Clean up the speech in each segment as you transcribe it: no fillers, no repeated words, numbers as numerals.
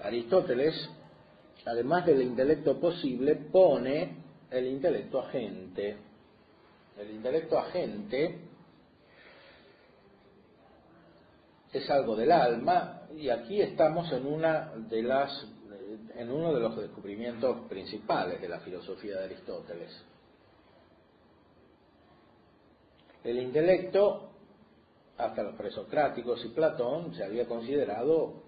Aristóteles, además del intelecto posible, pone el intelecto agente. El intelecto agente es algo del alma, y aquí estamos en uno de los descubrimientos principales de la filosofía de Aristóteles. El intelecto, hasta los presocráticos y Platón, se había considerado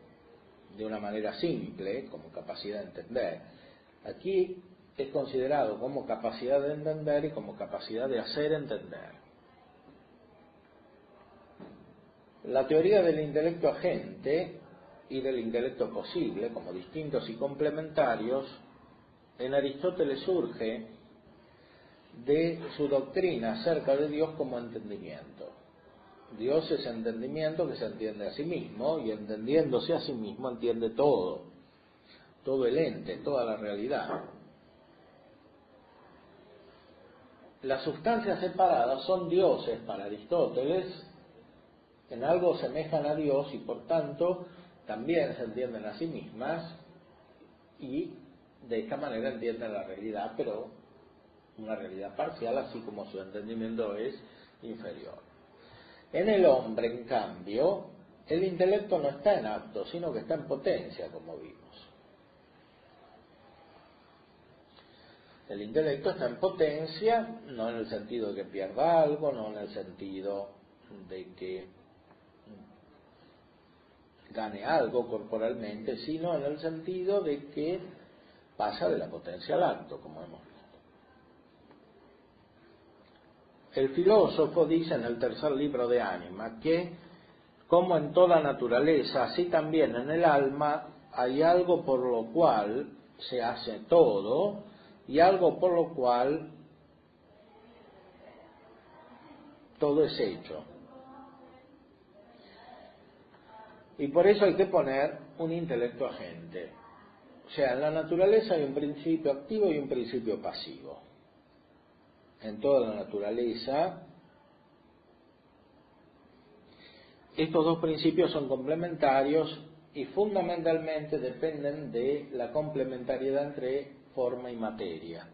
de una manera simple, como capacidad de entender. Aquí es considerado como capacidad de entender y como capacidad de hacer entender. La teoría del intelecto agente y del intelecto posible, como distintos y complementarios, en Aristóteles surge de su doctrina acerca de Dios como entendimiento. Dios es entendimiento que se entiende a sí mismo, y entendiéndose a sí mismo entiende todo el ente, toda la realidad. Las sustancias separadas son dioses para Aristóteles, en algo semejan a Dios y por tanto también se entienden a sí mismas, y de esta manera entienden la realidad, pero una realidad parcial, así como su entendimiento es inferior. En el hombre, en cambio, el intelecto no está en acto, sino que está en potencia, como vimos. El intelecto está en potencia, no en el sentido de que pierda algo, no en el sentido de que gane algo corporalmente, sino en el sentido de que pasa de la potencia al acto, como hemos visto. El filósofo dice en el tercer libro de Ánima que, como en toda naturaleza, así también en el alma hay algo por lo cual se hace todo y algo por lo cual todo es hecho. Y por eso hay que poner un intelecto agente. O sea, en la naturaleza hay un principio activo y un principio pasivo. En toda la naturaleza, estos dos principios son complementarios y fundamentalmente dependen de la complementariedad entre forma y materia.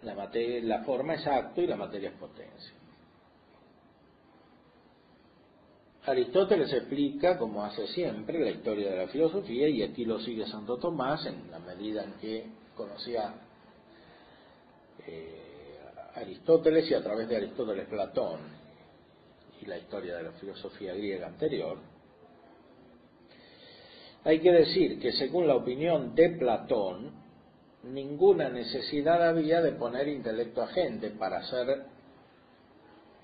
La forma es acto y la materia es potencia. Aristóteles explica, como hace siempre, la historia de la filosofía, y aquí lo sigue Santo Tomás en la medida en que conocía Aristóteles y a través de Aristóteles Platón y la historia de la filosofía griega anterior. Hay que decir que según la opinión de Platón, ninguna necesidad había de poner intelecto agente para hacer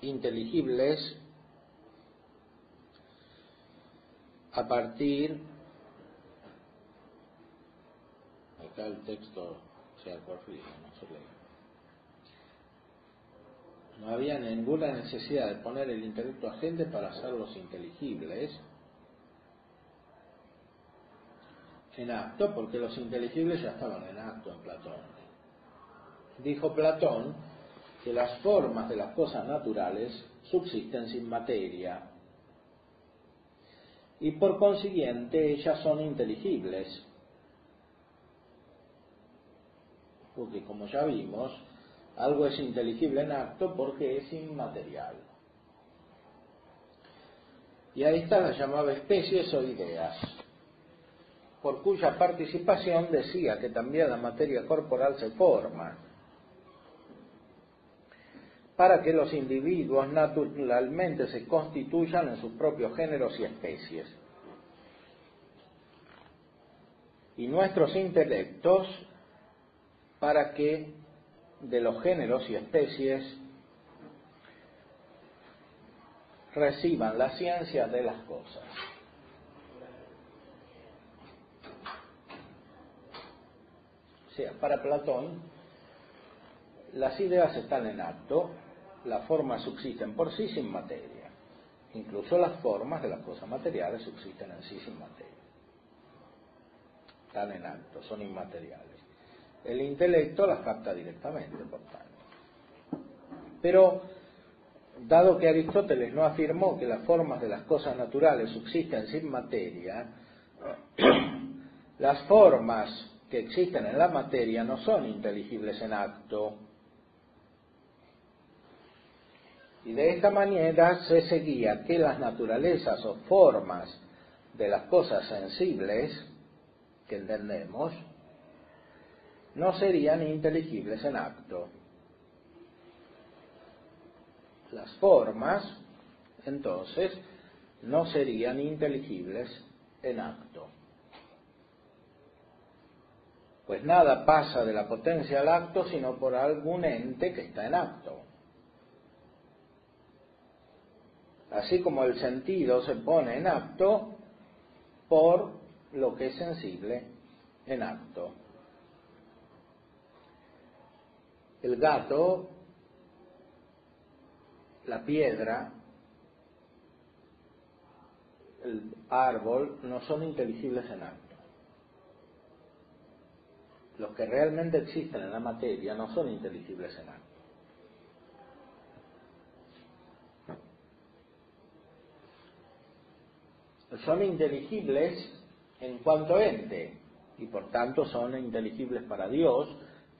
inteligibles a partir, acá el texto sea corrido, no se lee. No había ninguna necesidad de poner el intelecto agente para hacerlos inteligibles en acto, porque los inteligibles ya estaban en acto en Platón. Dijo Platón que las formas de las cosas naturales subsisten sin materia y por consiguiente ellas son inteligibles, porque como ya vimos, algo es inteligible en acto porque es inmaterial. Y a esta las llamaba especies o ideas, por cuya participación decía que también la materia corporal se forma, para que los individuos naturalmente se constituyan en sus propios géneros y especies. Y nuestros intelectos, para que de los géneros y especies reciban la ciencia de las cosas. O sea, para Platón, las ideas están en acto, las formas subsisten por sí sin materia. Incluso las formas de las cosas materiales subsisten en sí sin materia. Están en acto, son inmateriales. el intelecto las capta directamente, por tanto. Pero, dado que Aristóteles no afirmó que las formas de las cosas naturales subsisten sin materia, las formas que existen en la materia no son inteligibles en acto. Y de esta manera se seguía que las naturalezas o formas de las cosas sensibles que entendemos no serían inteligibles en acto. Las formas, entonces, no serían inteligibles en acto. Pues nada pasa de la potencia al acto sino por algún ente que está en acto. Así como el sentido se pone en acto por lo que es sensible en acto. El gato, la piedra, el árbol no son inteligibles en acto. Los que realmente existen en la materia no son inteligibles en acto. Son inteligibles en cuanto ente, y por tanto son inteligibles para Dios,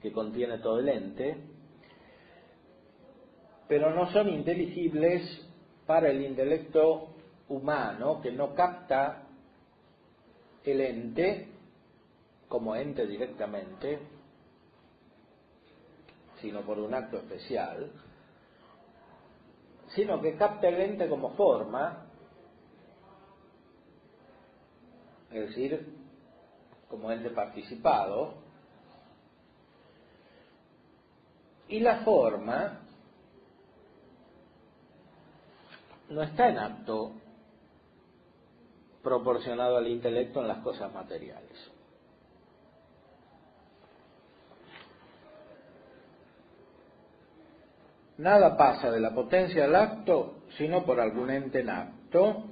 que contiene todo el ente, pero no son inteligibles para el intelecto humano, que no capta el ente como ente directamente, sino por un acto especial, sino que capta el ente como forma, es decir, como ente participado, y la forma no está en acto proporcionado al intelecto en las cosas materiales. Nada pasa de la potencia al acto sino por algún ente en acto.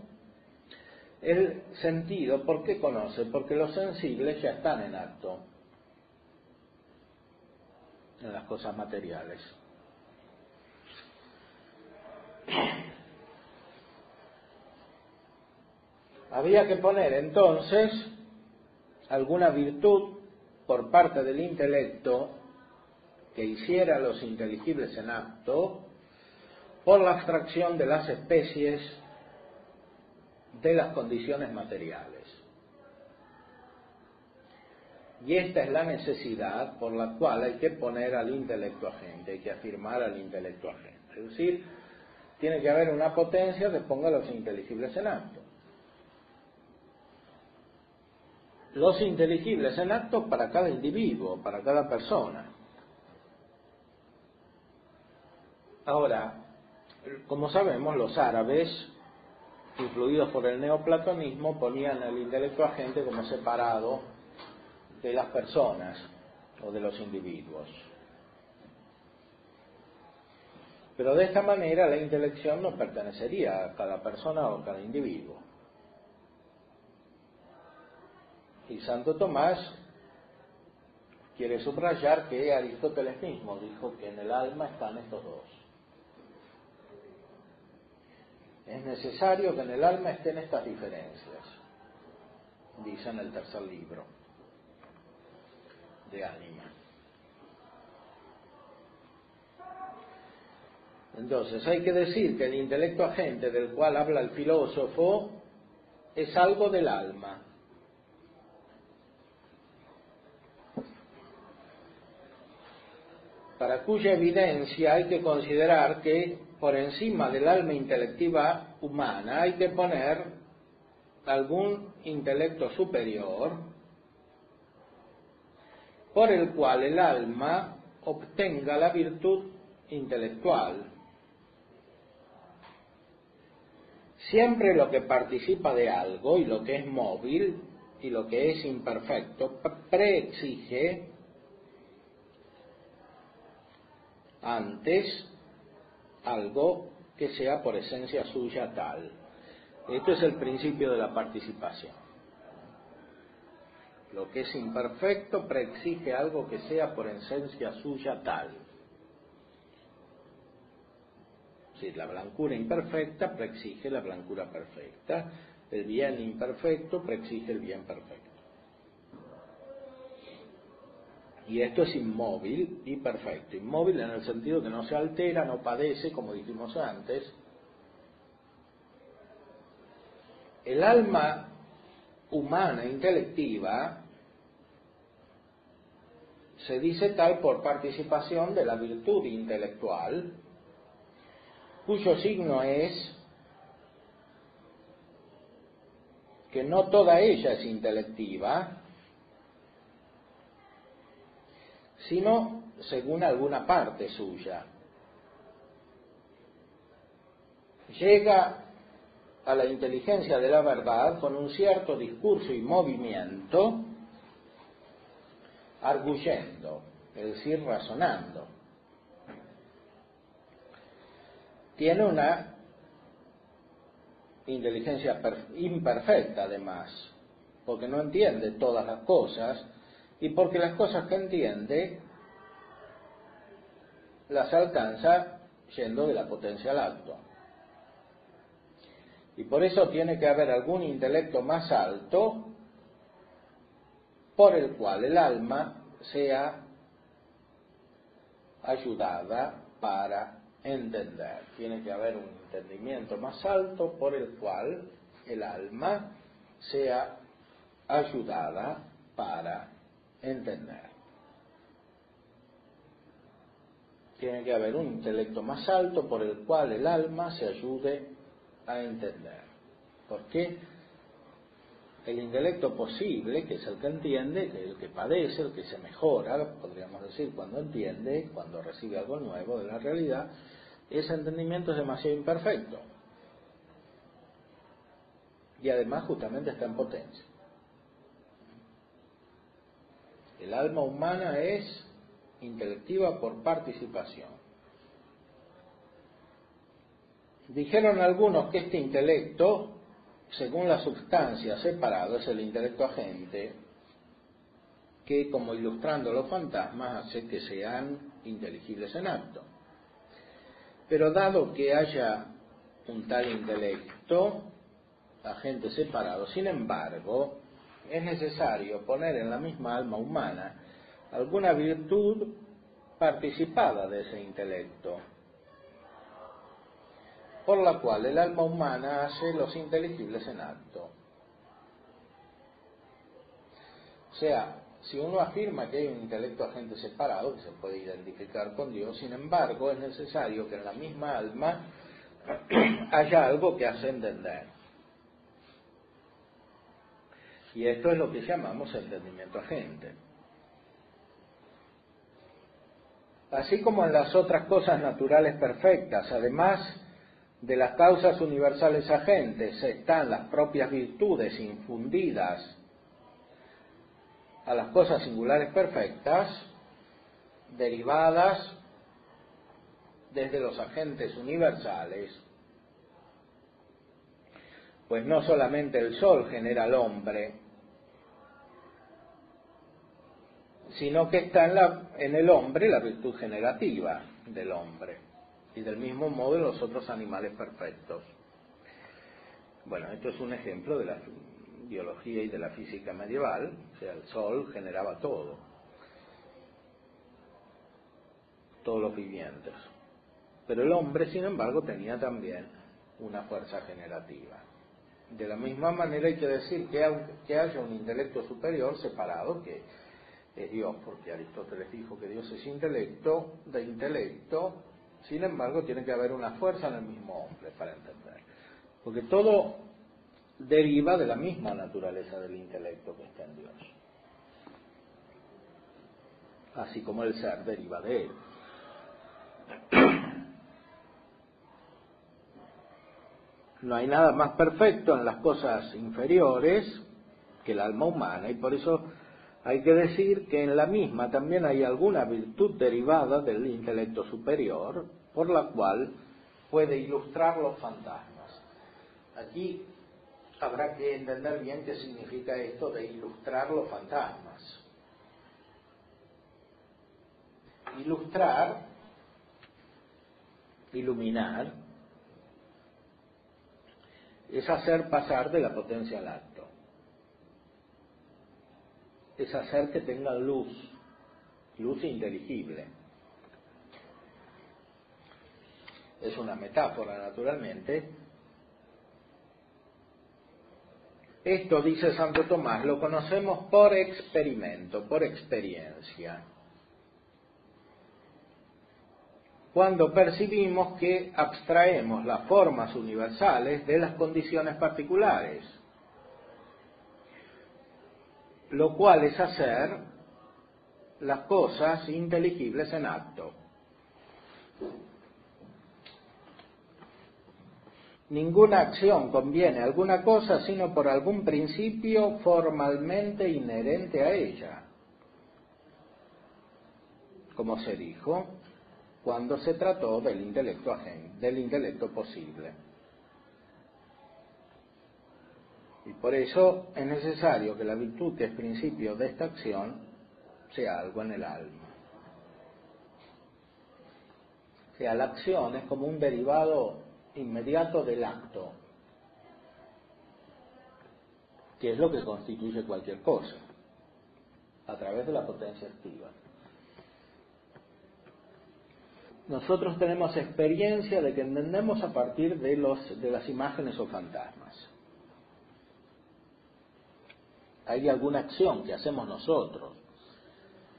El sentido, ¿por qué conoce? Porque los sensibles ya están en acto en las cosas materiales. Había que poner entonces alguna virtud por parte del intelecto que hiciera a los inteligibles en acto por la abstracción de las especies de las condiciones materiales. Y esta es la necesidad por la cual hay que poner al intelecto agente, hay que afirmar al intelecto agente. Es decir, tiene que haber una potencia que ponga a los inteligibles en acto. Los inteligibles en acto para cada individuo, para cada persona. Ahora, como sabemos, los árabes, influidos por el neoplatonismo, ponían al intelecto agente como separado de las personas o de los individuos. Pero de esta manera la intelección no pertenecería a cada persona o a cada individuo. Y Santo Tomás quiere subrayar que Aristóteles mismo dijo que en el alma están estos dos. Es necesario que en el alma estén estas diferencias, dice en el tercer libro de Ánima. Entonces hay que decir que el intelecto agente del cual habla el filósofo es algo del alma. Para cuya evidencia hay que considerar que por encima del alma intelectiva humana hay que poner algún intelecto superior por el cual el alma obtenga la virtud intelectual. Siempre lo que participa de algo y lo que es móvil y lo que es imperfecto preexige antes algo que sea por esencia suya tal. Esto es el principio de la participación. Lo que es imperfecto preexige algo que sea por esencia suya tal. Es decir, la blancura imperfecta preexige la blancura perfecta, el bien imperfecto preexige el bien perfecto. Y esto es inmóvil y perfecto. Inmóvil en el sentido que no se altera, no padece, como dijimos antes. El alma humana intelectiva se dice tal por participación de la virtud intelectual, cuyo signo es que no toda ella es intelectiva, sino según alguna parte suya. Llega a la inteligencia de la verdad con un cierto discurso y movimiento, arguyendo, es decir, razonando. Tiene una inteligencia imperfecta además, porque no entiende todas las cosas y porque las cosas que entiende las alcanza yendo de la potencia al acto. Y por eso tiene que haber algún intelecto más alto por el cual el alma sea ayudada para entender. Tiene que haber un entendimiento más alto por el cual el alma sea ayudada para entender. Tiene que haber un intelecto más alto por el cual el alma se ayude a entender. Porque el intelecto posible, que es el que entiende, que es el que padece, el que se mejora, podríamos decir, cuando entiende, cuando recibe algo nuevo de la realidad, ese entendimiento es demasiado imperfecto. Y además justamente está en potencia. El alma humana es intelectiva por participación. Dijeron algunos que este intelecto, según la sustancia separado, es el intelecto agente, que, como ilustrando los fantasmas, hace que sean inteligibles en acto. Pero dado que haya un tal intelecto, agente separado, sin embargo, es necesario poner en la misma alma humana alguna virtud participada de ese intelecto, por la cual el alma humana hace los inteligibles en acto. O sea, si uno afirma que hay un intelecto agente separado, que se puede identificar con Dios, sin embargo, es necesario que en la misma alma haya algo que hace entender. Y esto es lo que llamamos entendimiento agente. Así como en las otras cosas naturales perfectas, además de las causas universales agentes, están las propias virtudes infundidas a las cosas singulares perfectas, derivadas desde los agentes universales, pues no solamente el sol genera al hombre, sino que está en el hombre la virtud generativa del hombre, y del mismo modo en los otros animales perfectos. Bueno, esto es un ejemplo de la biología y de la física medieval. O sea, el sol generaba todos los vivientes. Pero el hombre, sin embargo, tenía también una fuerza generativa. De la misma manera hay que decir que aunque haya un intelecto superior separado, que es Dios, porque Aristóteles dijo que Dios es intelecto, de intelecto, sin embargo tiene que haber una fuerza en el mismo hombre para entender. Porque todo deriva de la misma naturaleza del intelecto que está en Dios. Así como el ser deriva de él. No hay nada más perfecto en las cosas inferiores que el alma humana, y por eso hay que decir que en la misma también hay alguna virtud derivada del intelecto superior, por la cual puede ilustrar los fantasmas. Aquí habrá que entender bien qué significa esto de ilustrar los fantasmas. Ilustrar, iluminar, es hacer pasar de la potencia al acto. Es hacer que tengan luz inteligible. Es una metáfora, naturalmente. Esto, dice Santo Tomás, lo conocemos por experimento, por experiencia. Cuando percibimos que abstraemos las formas universales de las condiciones particulares, lo cual es hacer las cosas inteligibles en acto. Ninguna acción conviene a alguna cosa sino por algún principio formalmente inherente a ella, como se dijo cuando se trató del intelecto agente, del intelecto posible. Y por eso es necesario que la virtud, que es principio de esta acción, sea algo en el alma. O sea, la acción es como un derivado inmediato del acto, que es lo que constituye cualquier cosa, a través de la potencia activa. Nosotros tenemos experiencia de que entendemos a partir de las imágenes o fantasmas. Hay alguna acción que hacemos nosotros,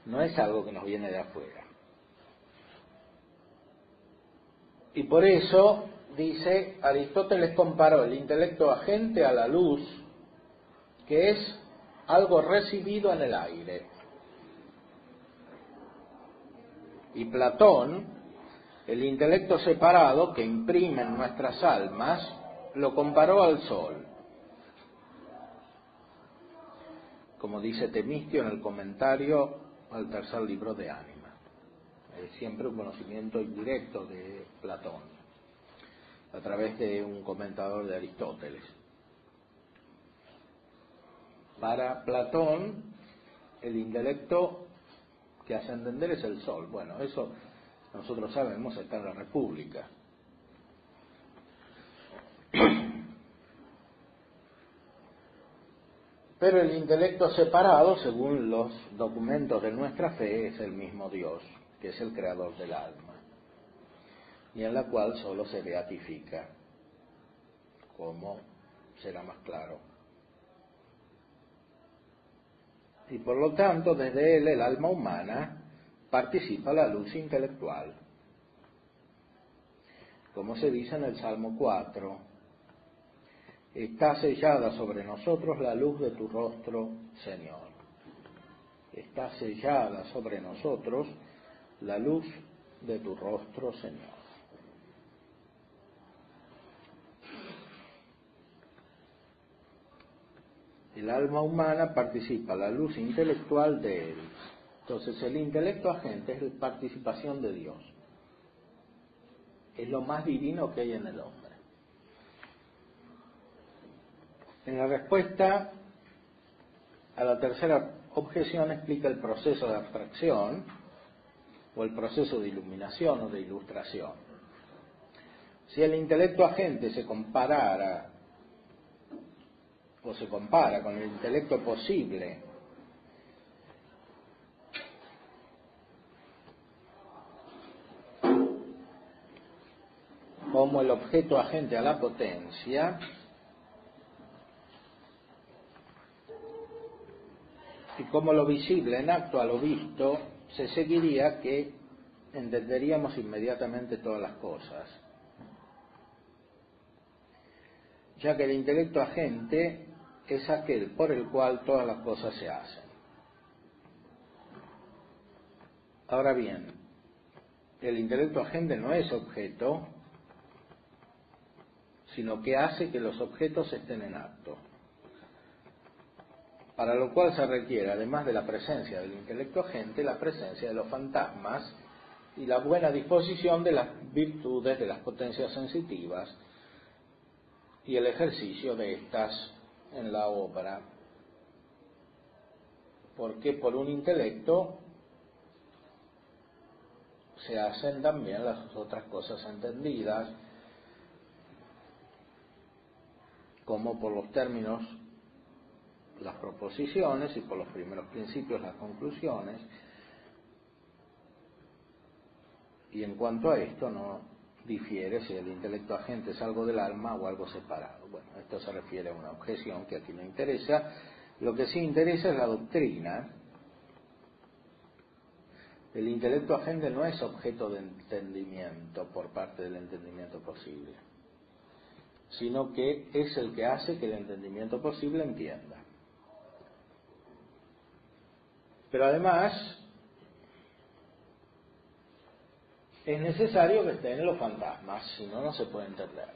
no es algo que nos viene de afuera. Y por eso, dice, Aristóteles comparó el intelecto agente a la luz, que es algo recibido en el aire. Y Platón, el intelecto separado que imprime en nuestras almas, lo comparó al sol. Como dice Temistio en el comentario al tercer libro de Ánima. Es siempre un conocimiento indirecto de Platón, a través de un comentador de Aristóteles. Para Platón, el intelecto que hace entender es el sol. Bueno, eso nosotros sabemos, está en la República. Pero el intelecto separado, según los documentos de nuestra fe, es el mismo Dios, que es el creador del alma, y en la cual solo se beatifica, como será más claro. Y por lo tanto, desde él el alma humana participa la luz intelectual, como se dice en el Salmo 4, está sellada sobre nosotros la luz de tu rostro, Señor. Está sellada sobre nosotros la luz de tu rostro, Señor. El alma humana participa la luz intelectual de él. Entonces el intelecto agente es la participación de Dios. Es lo más divino que hay en el hombre. En la respuesta a la tercera objeción explica el proceso de abstracción o el proceso de iluminación o de ilustración. Si el intelecto agente se comparara o se compara con el intelecto posible, como el objeto agente a la potencia, y como lo visible en acto a lo visto, se seguiría que entenderíamos inmediatamente todas las cosas, ya que el intelecto agente es aquel por el cual todas las cosas se hacen. Ahora bien, el intelecto agente no es objeto, sino que hace que los objetos estén en acto, para lo cual se requiere, además de la presencia del intelecto agente, la presencia de los fantasmas y la buena disposición de las virtudes de las potencias sensitivas, y el ejercicio de estas en la obra. Porque por un intelecto se hacen también las otras cosas entendidas, como por los términos las proposiciones y por los primeros principios las conclusiones. Y en cuanto a esto no difiere si el intelecto agente es algo del alma o algo separado. Bueno, esto se refiere a una objeción que aquí no interesa. Lo que sí interesa es la doctrina. El intelecto agente no es objeto de entendimiento por parte del entendimiento posible, sino que es el que hace que el entendimiento posible entienda. Pero además es necesario que estén los fantasmas, si no, no se puede entender.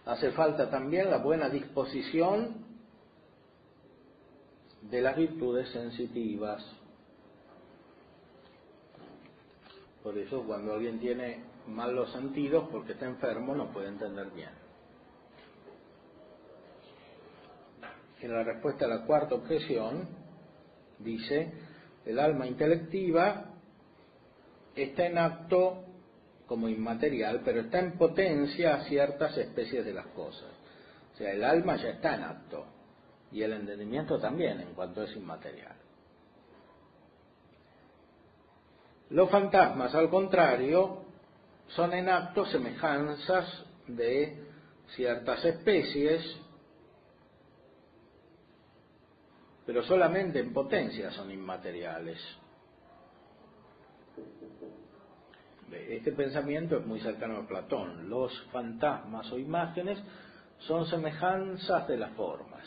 Hace falta también la buena disposición de las virtudes sensitivas. Por eso cuando alguien tiene mal los sentidos porque está enfermo no puede entender bien. En la respuesta a la cuarta objeción dice: el alma intelectiva está en acto como inmaterial, pero está en potencia a ciertas especies de las cosas. O sea, el alma ya está en acto y el entendimiento también, en cuanto es inmaterial. Los fantasmas, al contrario, son en acto semejanzas de ciertas especies, pero solamente en potencia son inmateriales. Este pensamiento es muy cercano a Platón. Los fantasmas o imágenes son semejanzas de las formas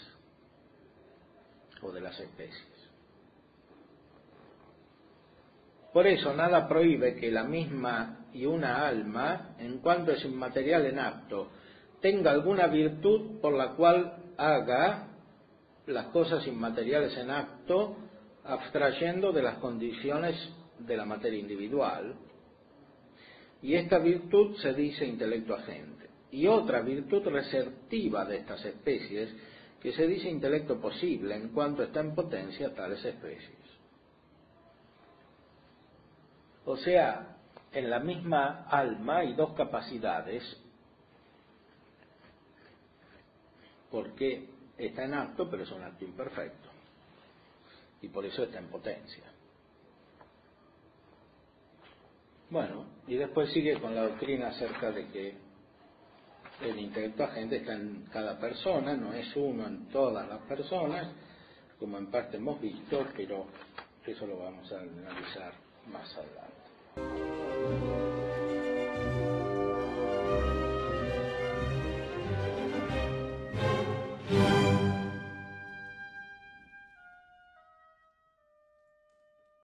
o de las especies. Por eso nada prohíbe que la misma y una alma, en cuanto es inmaterial en acto, tenga alguna virtud por la cual haga las cosas inmateriales en acto, abstrayendo de las condiciones de la materia individual, y esta virtud se dice intelecto agente. Y otra virtud receptiva de estas especies, que se dice intelecto posible, en cuanto está en potencia tales especies. O sea, en la misma alma hay dos capacidades, porque está en acto, pero es un acto imperfecto, y por eso está en potencia. Bueno, y después sigue con la doctrina acerca de que el intelecto agente está en cada persona, no es uno en todas las personas, como en parte hemos visto, pero eso lo vamos a analizar más adelante.